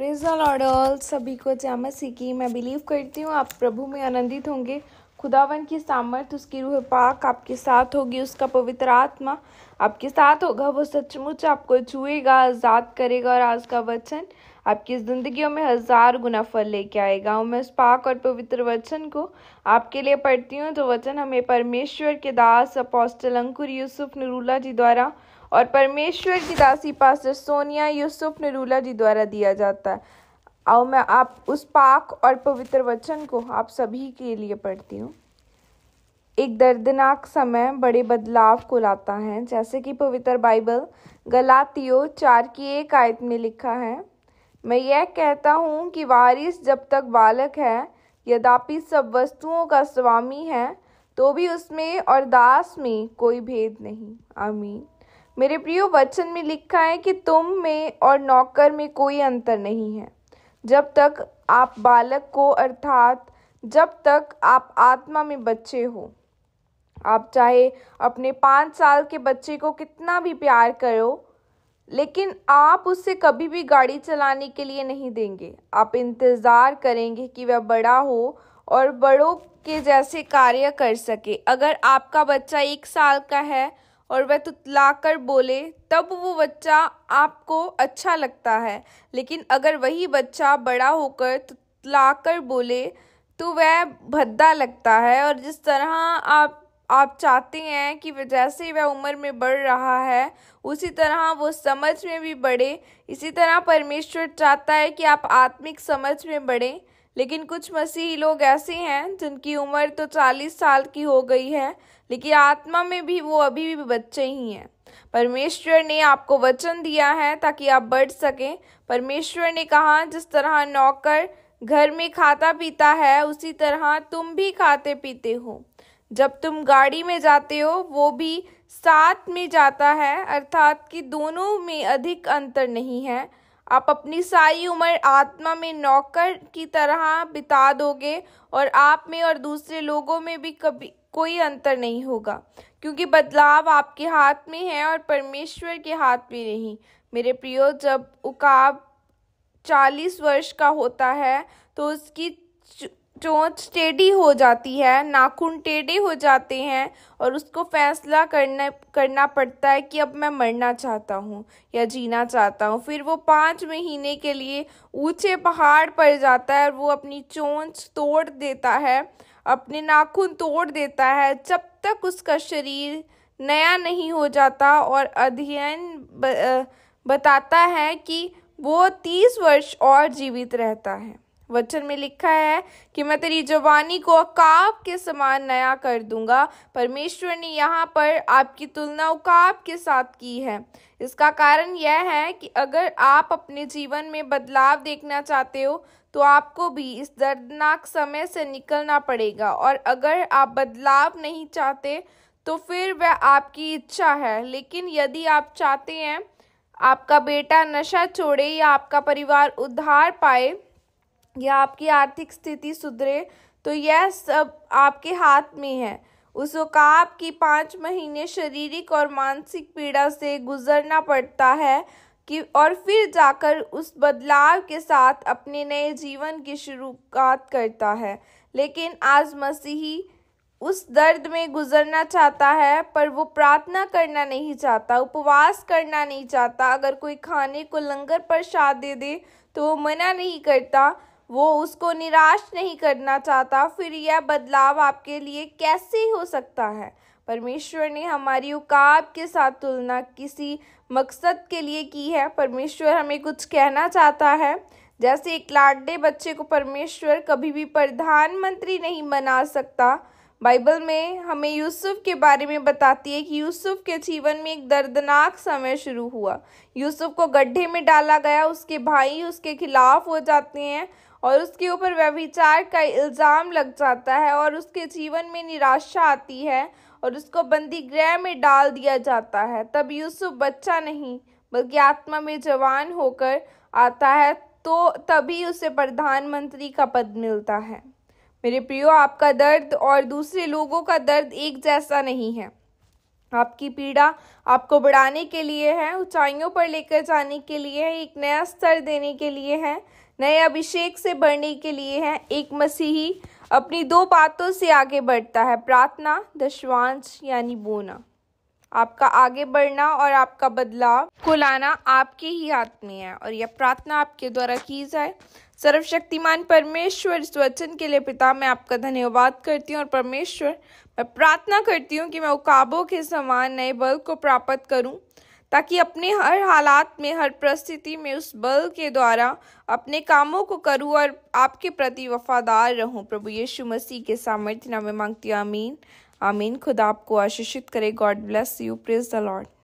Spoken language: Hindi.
Praise the Lord all. सभी को जय मसीह की। मैं बिलीव करती हूँ आप प्रभु में आनंदित होंगे। खुदावन की सामर्थ, उसकी रूह पाक आपके साथ होगी। उसका पवित्र आत्मा आपके साथ होगा। वो सचमुच आपको छुएगा, आज़ाद करेगा और आज का वचन आपकी ज़िंदगियों में 1000 गुना फल लेके आएगा। मैं उस पाक और पवित्र वचन को आपके लिए पढ़ती हूँ, जो वचन हमें परमेश्वर के दास अपोस्टल अंकुर यूसुफ नरूला जी द्वारा और परमेश्वर की दासी पास्टर सोनिया यूसुफ नरूला जी द्वारा दिया जाता है। आओ मैं आप उस पाक और पवित्र वचन को आप सभी के लिए पढ़ती हूँ। एक दर्दनाक समय बड़े बदलाव को लाता है, जैसे कि पवित्र बाइबल गलातियों 4:1 में लिखा है, मैं यह कहता हूँ कि वारिस जब तक बालक है, यद्यपि सब वस्तुओं का स्वामी है, तो भी उसमें और दास में कोई भेद नहीं। आमीन। मेरे प्रियो, वचन में लिखा है कि तुम में और नौकर में कोई अंतर नहीं है। जब तक आप बालक को, अर्थात जब तक आप आत्मा में बच्चे हो, आप चाहे अपने 5 साल के बच्चे को कितना भी प्यार करो, लेकिन आप उससे कभी भी गाड़ी चलाने के लिए नहीं देंगे। आप इंतज़ार करेंगे कि वह बड़ा हो और बड़ों के जैसे कार्य कर सके। अगर आपका बच्चा 1 साल का है और वह तुतलाकर बोले, तब वो बच्चा आपको अच्छा लगता है। लेकिन अगर वही बच्चा बड़ा होकर तुतलाकर बोले तो वह भद्दा लगता है। और जिस तरह आप चाहते हैं कि जैसे वह उम्र में बढ़ रहा है, उसी तरह वो समझ में भी बढ़े। इसी तरह परमेश्वर चाहता है कि आप आत्मिक समझ में बढ़ें। लेकिन कुछ मसीही लोग ऐसे हैं जिनकी उम्र तो 40 साल की हो गई है, लेकिन आत्मा में भी वो अभी भी बच्चे ही हैं। परमेश्वर ने आपको वचन दिया है ताकि आप बढ़ सकें। परमेश्वर ने कहा, जिस तरह नौकर घर में खाता पीता है, उसी तरह तुम भी खाते पीते हो। जब तुम गाड़ी में जाते हो, वो भी साथ में जाता है, अर्थात कि दोनों में अधिक अंतर नहीं है। आप अपनी सारी उम्र आत्मा में नौकर की तरह बिता दोगे और आप में और दूसरे लोगों में भी कभी कोई अंतर नहीं होगा, क्योंकि बदलाव आपके हाथ में है और परमेश्वर के हाथ में नहीं। मेरे प्रियो, जब उकाब 40 वर्ष का होता है तो उसकी चोंच टेढ़ी हो जाती है, नाखून टेढ़े हो जाते हैं और उसको फैसला करना पड़ता है कि अब मैं मरना चाहता हूँ या जीना चाहता हूँ। फिर वो 5 महीने के लिए ऊंचे पहाड़ पर जाता है और वो अपनी चोंच तोड़ देता है, अपने नाखून तोड़ देता है, जब तक उसका शरीर नया नहीं हो जाता। और अध्ययन बताता है कि वो 30 वर्ष और जीवित रहता है। वचन में लिखा है कि मैं तेरी जवानी को उकाब के समान नया कर दूंगा। परमेश्वर ने यहाँ पर आपकी तुलना उकाब के साथ की है। इसका कारण यह है कि अगर आप अपने जीवन में बदलाव देखना चाहते हो तो आपको भी इस दर्दनाक समय से निकलना पड़ेगा। और अगर आप बदलाव नहीं चाहते तो फिर वह आपकी इच्छा है। लेकिन यदि आप चाहते हैं आपका बेटा नशा छोड़े या आपका परिवार उद्धार पाए या आपकी आर्थिक स्थिति सुधरे, तो यह सब आपके हाथ में है। उस उकाब की 5 महीने शारीरिक और मानसिक पीड़ा से गुजरना पड़ता है कि और फिर जाकर उस बदलाव के साथ अपने नए जीवन की शुरुआत करता है। लेकिन आज मसीही उस दर्द में गुजरना चाहता है, पर वो प्रार्थना करना नहीं चाहता, उपवास करना नहीं चाहता। अगर कोई खाने को लंगर प्रसाद दे दे तो वो मना नहीं करता, वो उसको निराश नहीं करना चाहता। फिर यह बदलाव आपके लिए कैसे हो सकता है? परमेश्वर ने हमारी उकाब के साथ तुलना किसी मकसद के लिए की है। परमेश्वर हमें कुछ कहना चाहता है। जैसे एक लाडले बच्चे को परमेश्वर कभी भी प्रधानमंत्री नहीं बना सकता। बाइबल में हमें यूसुफ के बारे में बताती है कि यूसुफ के जीवन में एक दर्दनाक समय शुरू हुआ। यूसुफ को गड्ढे में डाला गया, उसके भाई उसके खिलाफ हो जाते हैं और उसके ऊपर व्यभिचार का इल्ज़ाम लग जाता है और उसके जीवन में निराशा आती है और उसको बंदी गृह में डाल दिया जाता है। तब यूसुफ बच्चा नहीं बल्कि आत्मा में जवान होकर आता है, तो तभी उसे प्रधानमंत्री का पद मिलता है। मेरे प्रियो, आपका दर्द और दूसरे लोगों का दर्द एक जैसा नहीं है। आपकी पीड़ा आपको बढ़ाने के लिए है, ऊंचाइयों पर लेकर जाने के लिए है, एक नया स्तर देने के लिए है, नए अभिषेक से बढ़ने के लिए है। एक मसीही अपनी दो बातों से आगे बढ़ता है, प्रार्थना, दशवांश यानी बोना। आपका आगे बढ़ना और आपका बदलाव को लाना आपके ही हाथ में है, और यह प्रार्थना आपके द्वारा की जाए। सर्वशक्तिमान परमेश्वर, इस वचन के लिए पिता मैं आपका धन्यवाद करती हूँ। और परमेश्वर, मैं प्रार्थना करती हूँ कि मैं उकाबों के समान नए बल को प्राप्त करूँ, ताकि अपने हर हालात में, हर परिस्थिति में उस बल के द्वारा अपने कामों को करूँ और आपके प्रति वफादार रहूँ। प्रभु यीशु मसीह के सामर्थ्य नाम में मांगती हूँ, आमीन आमीन। खुदा आपको आशीषित करे। God bless you. Praise the Lord.